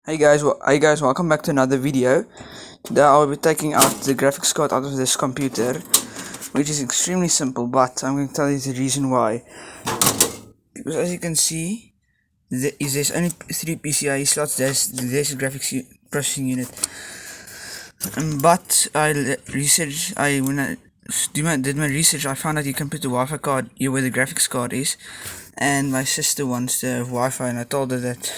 Hey guys, welcome back to another video. Today I'll be taking out the graphics card out of this computer, which is extremely simple, but I'm going to tell you the reason why. Because as you can see, there's only 3 PCIe slots. There's a graphics processing unit. But when I did my research, I found out you can put the Wi-Fi card here where the graphics card is, and my sister wants the Wi-Fi, and I told her that.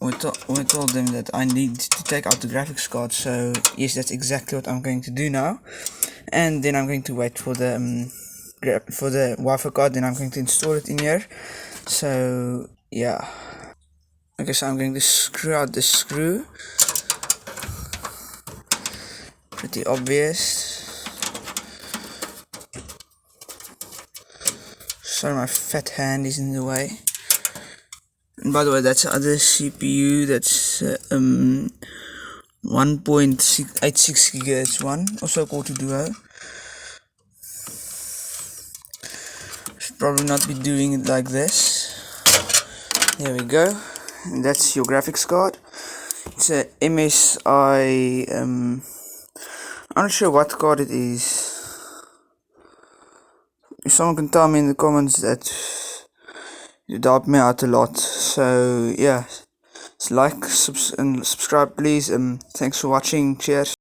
We told them that I need to take out the graphics card, so yes, that's exactly what I'm going to do now. And then I'm going to wait for the Wi-Fi card, then I'm going to install it in here. So yeah, okay, so I'm going to screw out the screw. Pretty obvious. Sorry, my fat hand is in the way. And by the way, that's the other CPU, that's 1.86 GHz one, also called to Duo. Should probably not be doing it like this. There we go. And that's your graphics card. It's a MSI, I'm not sure what card it is. If someone can tell me in the comments, that you'd help me out a lot. So yeah, like and subscribe please. Thanks for watching. Cheers.